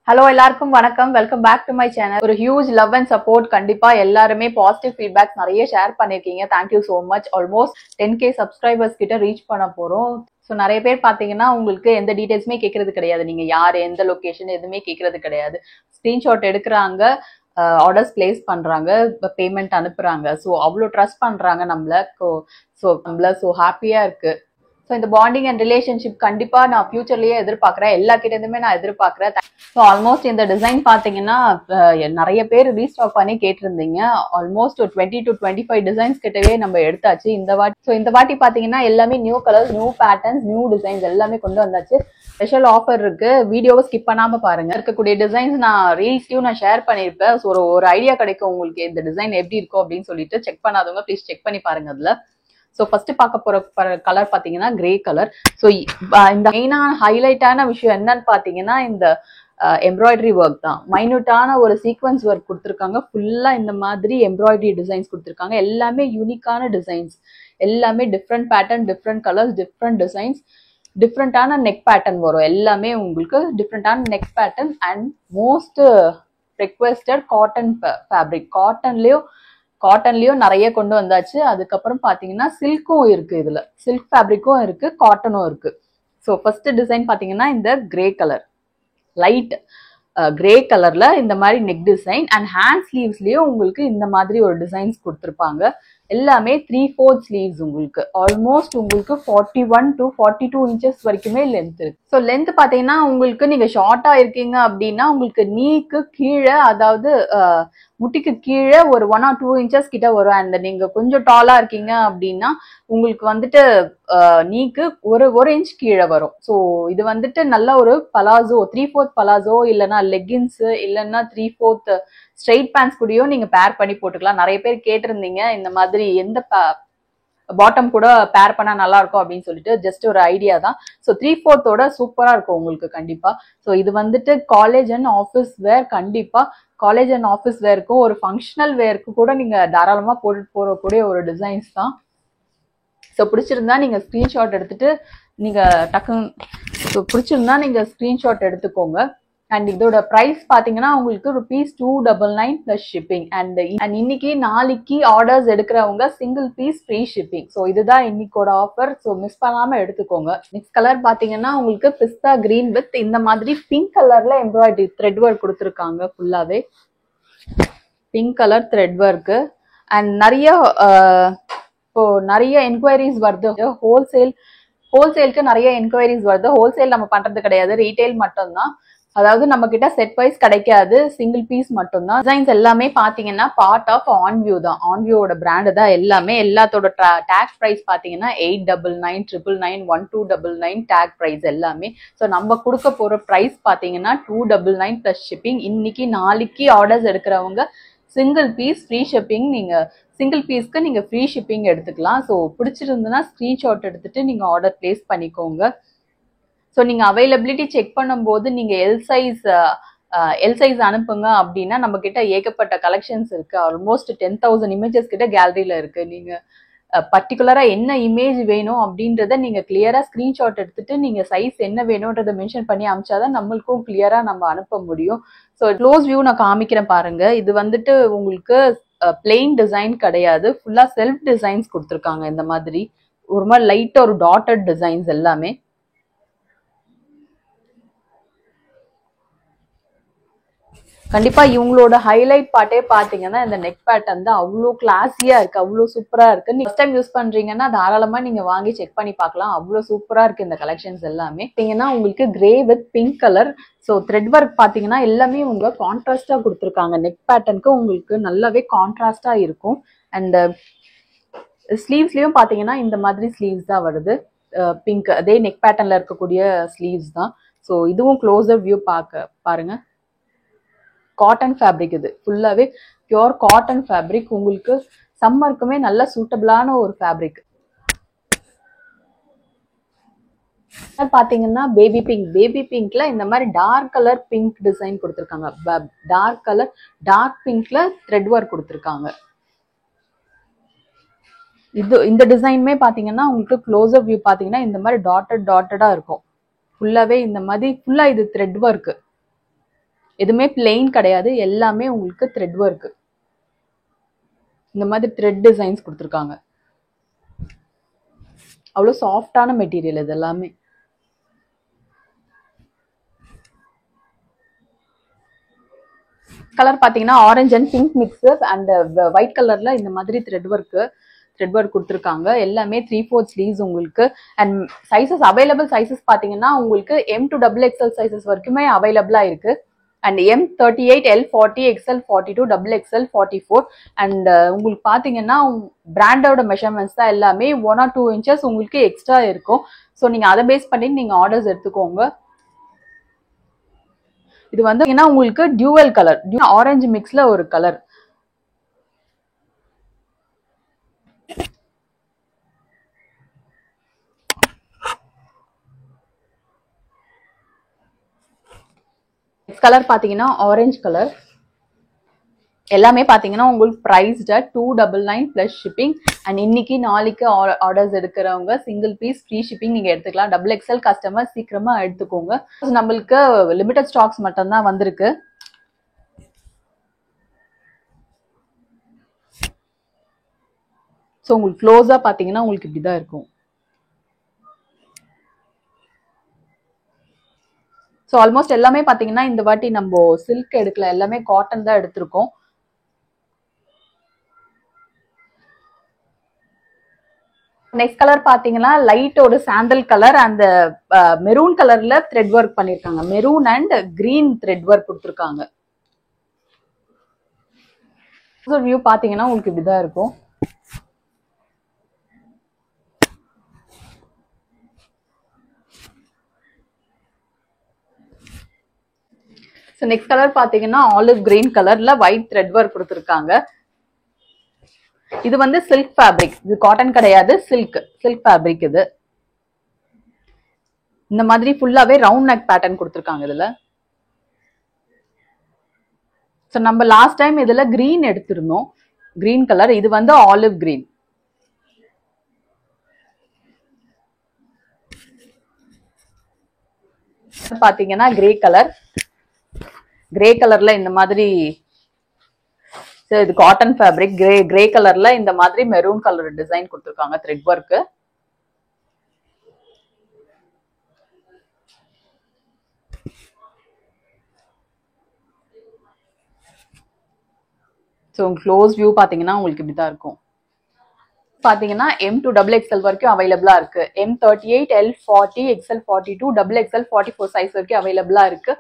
Hello எல்லாருக்கும் வணக்கம். Welcome back to my channel. ஒரு ஹியூஜ் லவ் அண்ட் சப்போர்ட். கண்டிப்பா எல்லாருமே பாசிட்டிவ் ஃபீட்பேக் நிறைய ஷேர் பண்ணிருக்கீங்க. Thank you so much. Almost 10K subscribers கிட்ட ரீச் பண்ண போறோம். ஸோ நிறைய பேர் பாத்தீங்கன்னா உங்களுக்கு எந்த டீடைல்ஸுமே கேட்கறது கிடையாது. நீங்க யார், எந்த லொகேஷன் எதுவுமே கேட்கறது கிடையாது. ஸ்கிரீன்ஷாட் எடுக்கிறாங்க, ஆர்டர்ஸ் பிளேஸ் பண்றாங்க, பேமெண்ட் அனுப்புறாங்க. ஸோ அவ்வளோ ட்ரஸ்ட் பண்றாங்க நம்மள. ஸோ ஹாப்பியா இருக்கு. ஸோ இந்த பாண்டிங் அண்ட் ரிலேஷன்ஷிப் கண்டிப்பா நான் ஃபியூச்சர்லயே எதிர்பார்க்குறேன். எல்லா கிட்டேருந்துமே நான் எதிர்பார்க்குறேன். ஸோ ஆல்மோஸ்ட் இந்த டிசைன் பார்த்தீங்கன்னா நிறைய பேர் ரீஸ்டாக் பண்ணி கேட்டிருந்தீங்க. ஆல்மோஸ்ட் ஒரு 20 to 25 டிசைன்ஸ் கிட்டவே நம்ம எடுத்தாச்சு இந்த வாட்டி பார்த்தீங்கன்னா எல்லாமே new colours, new patterns, new designs எல்லாமே கொண்டு வந்தாச்சு. ஸ்பெஷல் ஆஃபர் இருக்கு. வீடியோவை ஸ்கிப் பண்ணாம பாருங்க. இருக்கக்கூடிய டிசைன்ஸ் நான் ரீல்ஸ்லயும் நான் ஷேர் பண்ணிருப்பேன். ஸோ ஒரு ஐடியா கிடைக்கும் உங்களுக்கு இந்த டிசைன் எப்படி இருக்கும் அப்படின்னு சொல்லிட்டு. செக் பண்ணாதவங்க ப்ளீஸ் செக் பண்ணி பாருங்க அதுல. ஸோ ஃபர்ஸ்ட் பார்க்க போற கலர் பார்த்தீங்கன்னா கிரே கலர். ஸோ இந்த மெயினான ஹைலைட்டான விஷயம் என்னன்னு பார்த்தீங்கன்னா இந்த எம்ப்ராய்டரி ஒர்க் தான். மைன்யூட்டான ஒரு சீக்வன்ஸ் ஒர்க் கொடுத்துருக்காங்க. ஃபுல்லா இந்த மாதிரி எம்ப்ராய்டரி டிசைன்ஸ் கொடுத்துருக்காங்க. எல்லாமே யூனிக்கான டிசைன்ஸ், எல்லாமே different pattern, different colours, different designs, டிஃப்ரெண்டான நெக் பேட்டர்ன் வரும். எல்லாமே உங்களுக்கு டிஃப்ரெண்டான neck pattern and most requested cotton fabric. காட்டன்லயும் நிறைய கொண்டு வந்தாச்சு. அதுக்கப்புறம் பாத்தீங்கன்னா சில்க்கும் இருக்கு. இதுல சில்க் ஃபேப்ரிக்கும் இருக்கு, காட்டனும் இருக்கு. ஸோ ஃபர்ஸ்ட் டிசைன் பாத்தீங்கன்னா இந்த கிரே கலர், லைட் கிரே கலர்ல இந்த மாதிரி நெக் டிசைன் அண்ட் ஹேண்ட் ஸ்லீவ்ஸ்லயும் உங்களுக்கு இந்த மாதிரி ஒரு டிசைன்ஸ் கொடுத்துருப்பாங்க. எல்லாமே 3/4 ஸ்லீவ்ஸ். உங்களுக்கு ஆல்மோஸ்ட் உங்களுக்கு 41 to 42 இன்ச்சஸ் வரைக்குமே லென்த் இருக்கு. ஸோ லென்த் பாத்தீங்கன்னா உங்களுக்கு நீங்க ஷார்ட்டா இருக்கீங்க அப்படின்னா உங்களுக்கு நீக்கு கீழே, அதாவது முட்டிக்கு கீழே ஒரு 1 or 2 இன்ச்சஸ் கிட்ட வரும். அண்ட் நீங்க கொஞ்சம் டாலா இருக்கீங்க அப்படின்னா உங்களுக்கு வந்துட்டு நீக்கு ஒரு இன்ச் கீழே வரும். ஸோ இது வந்துட்டு நல்ல ஒரு பலாசோ, 3/4 பலாசோ இல்லைன்னா லெகின்ஸ் இல்லைன்னா 3/4 ஸ்ட்ரெயிட் பேண்ட்ஸ் கூடயும் நீங்க பேர் பண்ணி போட்டுக்கலாம். நிறைய பேர் கேட்டிருந்தீங்க இந்த மாதிரி எந்த பாட்டம் கூட பேர் பண்ணா நல்லா இருக்கும் அப்படின்னு சொல்லிட்டு. ஜஸ்ட் ஒரு ஐடியா தான். ஸோ 3/4 சூப்பரா இருக்கும் உங்களுக்கு கண்டிப்பா. ஸோ இது வந்துட்டு காலேஜ் அண்ட் ஆஃபீஸ் வேர். கண்டிப்பா காலேஜ் அண்ட் ஆஃபீஸ் வேருக்கும் ஒரு ஃபங்க்ஷனல் வேருக்கு கூட நீங்க தாராளமா போட்டுட்டு போறக்கூடிய ஒரு டிசைன்ஸ் தான். ஸோ பிடிச்சிருந்தா நீங்க ஸ்கிரீன்ஷாட் எடுத்துட்டு நீங்க பிடிச்சிருந்தா நீங்க ஸ்கிரீன்ஷாட் எடுத்துக்கோங்க. அண்ட் இதோட பிரைஸ் பாத்தீங்கன்னா உங்களுக்கு ₹299 பிளஸ் ஷிப்பிங். அண்ட் இன்னைக்கு நாளைக்கு ஆர்டர்ஸ் எடுக்கிறவங்க single piece free shipping. So இதுதான் இன்னைக்கோட ஆஃபர். ஸோ மிஸ் பண்ணாம எடுத்துக்கோங்க. நெக்ஸ்ட் கலர் பாத்தீங்கன்னா உங்களுக்கு பிஸ்தா கிரீன் வித் இந்த மாதிரி பிங்க் கலர்ல எம்ப்ராய்டரி த்ரெட் ஒர்க் கொடுத்துருக்காங்க. ஃபுல்லாவே pink colour thread work. And நிறைய என்கொயரிஸ் வருது. ஹோல்சேலுக்கு நிறைய என்கொயரிஸ் வருது. ஹோல்சேல் நம்ம பண்றது கிடையாது, ரீட்டைல் மட்டும்தான். அதாவது நம்ம கிட்ட செட் வைஸ் கிடைக்காது, சிங்கிள் பீஸ் மட்டும்தான். டிசைன்ஸ் எல்லாமே பாத்தீங்கன்னா பார்ட் ஆஃப் ஆன்வியூ தான். ஆன்வியூவோட பிராண்டு தான் எல்லாமே. எல்லாத்தோட டேக் பிரைஸ் பாத்தீங்கன்னா 899, 999, 1299 டேக் பிரைஸ் எல்லாமே. ஸோ நம்ம கொடுக்க போற பிரைஸ் பாத்தீங்கன்னா 299 பிளஸ் ஷிப்பிங். இன்னைக்கு நாளைக்கு ஆர்டர்ஸ் எடுக்கிறவங்க சிங்கிள் பீஸ் ஃப்ரீ ஷிப்பிங். நீங்க சிங்கிள் பீஸ்க்கு நீங்க ஃப்ரீ ஷிப்பிங் எடுத்துக்கலாம். ஸோ பிடிச்சிருந்ததுன்னா ஸ்கிரீன்ஷாட் எடுத்துட்டு நீங்க ஆர்டர் பிளேஸ் பண்ணிக்கோங்க. ஸோ நீங்க அவைலபிலிட்டி செக் பண்ணும்போது நீங்க எல் சைஸ் அனுப்புங்க அப்படின்னா நம்ம கிட்ட ஏகப்பட்ட கலெக்ஷன்ஸ் இருக்கு. ஆல்மோஸ்ட் 10,000 இமேஜஸ் கிட்ட கேலரியில இருக்கு. நீங்க பர்டிகுலரா என்ன இமேஜ் வேணும் அப்படின்றத நீங்க கிளியரா ஸ்கிரீன்ஷாட் எடுத்துட்டு நீங்க சைஸ் என்ன வேணும்ன்றத மென்ஷன் பண்ணி அனுப்பிச்சாதான் நம்மளுக்கும் கிளியரா நம்ம அனுப்ப முடியும். ஸோ க்ளோஸ் வியூ நான் காமிக்கிறேன் பாருங்க. இது வந்துட்டு உங்களுக்கு பிளெயின் டிசைன் கிடையாது, ஃபுல்லா செல்ஃப் டிசைன்ஸ் கொடுத்துருக்காங்க. இந்த மாதிரி ஒரு மாதிரி லைட்டா ஒரு டாட்டட் டிசைன்ஸ் எல்லாமே. கண்டிப்பா இவங்களோட ஹைலைட் பார்ட்டே பாத்தீங்கன்னா இந்த நெக் பேட்டர்ன் தான். அவ்வளோ கிளாஸியா இருக்கு, அவ்வளோ சூப்பரா இருக்கு. நீங்க ஃபர்ஸ்ட் டைம் யூஸ் பண்றீங்கன்னா தாராளமா நீங்க வாங்கி செக் பண்ணி பார்க்கலாம். அவ்வளோ சூப்பரா இருக்கு இந்த கலெக்ஷன்ஸ் எல்லாமே. பாத்தீங்கன்னா உங்களுக்கு grey with pink colour. So thread work பாத்தீங்கன்னா எல்லாமே உங்க கான்ட்ராஸ்டா கொடுத்துருக்காங்க. நெக் பேட்டர்னுக்கு உங்களுக்கு நல்லாவே கான்ட்ராஸ்டா இருக்கும். அண்ட் ஸ்லீவ்ஸ்லயும் பாத்தீங்கன்னா இந்த மாதிரி ஸ்லீவ்ஸ் தான் வருது. பிங்க் அதே நெக் பேட்டர்ன்ல இருக்கக்கூடிய ஸ்லீவ்ஸ் தான். ஸோ இதுவும் க்ளோஸர் வியூ பாருங்க. Cotton fabric. இது ஃபுல்லாவே பியோர் காட்டன் ஃபேப்ரிக். உங்களுக்கு சம்மருக்குமே நல்ல சூட்டபிளான ஒரு ஃபேப்ரிக். பாத்தீங்கன்னா பேபி பிங்க்ல இந்த மாதிரி டார்க் கலர் பிங்க் டிசைன் கொடுத்துருக்காங்க. டார்க் பிங்க்ல த்ரெட் ஒர்க் கொடுத்துருக்காங்க. இந்த டிசைனுமே பாத்தீங்கன்னா உங்களுக்கு க்ளோஸர் வியூ பாத்தீங்கன்னா இந்த மாதிரி டாட்டடா இருக்கும். ஃபுல்லாவே இந்த மாதிரி ஃபுல்லா இது த்ரெட் ஒர்க். எதுவுமே பிளெயின் கிடையாது, எல்லாமே உங்களுக்கு த்ரெட் ஒர்க். இந்த மாதிரி த்ரெட் டிசைன்ஸ் கொடுத்துருக்காங்க. அவ்வளோ சாஃப்டான மெட்டீரியல் இது எல்லாமே. கலர் பார்த்தீங்கன்னா orange and pink mix and white கலர்ல இந்த மாதிரி த்ரெட் ஒர்க் கொடுத்துருக்காங்க. எல்லாமே 3/4 ஸ்லீவ்ஸ் உங்களுக்கு. அண்ட் சைசஸ் அவைலபிள் சைசஸ் பார்த்தீங்கன்னா உங்களுக்கு M to XXL சைசஸ் வரைக்குமே அவைலபிளா இருக்கு. And M38, L40, XL42, XXL 44. And உங்களுக்கு பார்த்தீங்கன்னா பிராண்டோட மெஷர்மெண்ட்ஸ் தான் எல்லாமே 1 or 2 inches உங்களுக்கு எக்ஸ்ட்ரா இருக்கும். ஸோ நீங்க அதை பேஸ் பண்ணி நீங்க ஆர்டர்ஸ் எடுத்துக்கோங்க. இது வந்து உங்களுக்கு டியூவல் கலர், ஆரஞ்சு மிக்ஸ்ல ஒரு கலர். நெக்ஸ்ட் கலர் பாத்தீங்கன்னா ஆரஞ்சு கலர். எல்லாமே பாத்தீங்கன்னா உங்களுக்கு பிரைஸ்ட் 299 பிளஸ் ஷிப்பிங். அண்ட் இன்னைக்கு நாளைக்கு ஆர்டர்ஸ் எடுக்கிறவங்க சிங்கிள் பீஸ் ஃப்ரீ ஷிப்பிங் நீங்க எடுத்துக்கலாம். XXL கஸ்டமர் சீக்கிரமா எடுத்துக்கோங்க. நம்மளுக்கு லிமிடெட் ஸ்டாக்ஸ் மட்டும் தான் வந்திருக்கு. ஸோ உங்களுக்கு க்ளோஸா பாத்தீங்கன்னா உங்களுக்கு இப்படிதான் இருக்கும். ஸோ ஆல்மோஸ்ட் எல்லாமே பாத்தீங்கன்னா இந்த வாட்டி நம்ம சில்க் எடுக்கல, எல்லாமே காட்டன் தான் எடுத்திருக்கோம். நெக்ஸ்ட் கலர் பாத்தீங்கன்னா லைட் ஒரு சாண்டல் கலர், அந்த மெரூன் கலர்ல த்ரெட் ஒர்க் பண்ணிருக்காங்க. Maroon and green thread work கொடுத்துருக்காங்க. வியூ பாத்தீங்கன்னா உங்களுக்கு இப்படிதான் இருக்கும். ஸோ நெக்ஸ்ட் கலர் பாத்தீங்கன்னா ஆலிவ் கிரீன் கலர்ல ஒயிட் த்ரெட் ஒர்க் கொடுத்துருக்காங்க. இது வந்து சில்க் ஃபேப்ரிக், இது காட்டன் கிடையாது, சில்க் ஃபேப்ரிக். இது இந்த மாதிரி ஃபுல்லாவே ரவுண்ட் நெக் பேட்டர்ன் கொடுத்துருக்காங்க இதுல. ஸோ நம்ம லாஸ்ட் டைம் இதுல கிரீன் எடுத்திருந்தோம், கிரீன் கலர். இது வந்து ஆலிவ் கிரீன். பாத்தீங்கன்னா கிரே கலர். கிரே கலர்ல இந்த மாதிரி இது காட்டன் ஃபேப்ரிக். கிரே கலர்ல இந்த மாதிரி மெரூன் கலர் டிசைன் கொடுத்துருக்காங்க thread work. So close view பாத்தீங்கன்னா உங்களுக்கு இப்படிதான் இருக்கும். பாத்தீங்கன்னா M to XXL வரைக்கும் அவைலபிளா இருக்கு. M38, L40, XL42, XXL 44 size வரைக்கும் அவைலபிளா இருக்கு.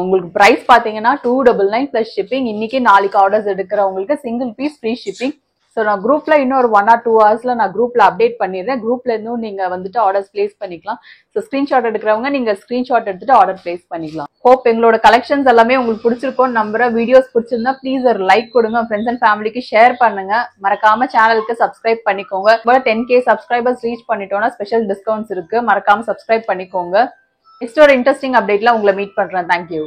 உங்களுக்கு பிரைஸ் பாத்தீங்கன்னா 299 பிளஸ் ஷிப்பிங். இன்னைக்கு நாளைக்கு ஆர்டர்ஸ் எடுக்கிறவங்களுக்கு single piece free shipping. So நான் குரூப்ல இன்னும் ஒரு 1 or 2 hours நான் குரூப்ல அப்டேட் பண்ணிடுறேன். குரூப்ல இருந்தும் நீங்க வந்துட்டு ஆர்டர்ஸ் பிளேஸ் பண்ணிக்கலாம். ஸோ ஸ்கிரீன்ஷாட் எடுக்கிறவங்க நீங்க ஸ்கிரீன்ஷாட் எடுத்துட்டு ஆர்டர் பிளேஸ் பண்ணிக்கலாம். ஹோப் எங்களோட கலெக்ஷன்ஸ் எல்லாமே உங்களுக்கு பிடிச்சிருக்கும் நம்புறேன். வீடியோஸ் பிடிச்சிருந்தா ப்ளீஸ் ஒரு லைக் கொடுங்க, ஃப்ரெண்ட்ஸ் அண்ட் ஃபேமிலிக்கு ஷேர் பண்ணுங்க. மறக்காம சேனலுக்கு சப்ஸ்கிரைப் பண்ணிக்கோங்க. 10K சப்ஸ்கிரைபர்ஸ் ரீச் பண்ணிட்டோம்னா ஸ்பெஷல் டிஸ்கவுண்ட்ஸ் இருக்கு, மறக்காம சப்ஸ்கிரைப் பண்ணிக்கோங்க. நெக்ஸ்ட் ஒரு இன்ட்ரெஸ்டிங் அப்டேட்ல உங்களை மீட் பண்றேன். தேங்க்யூ.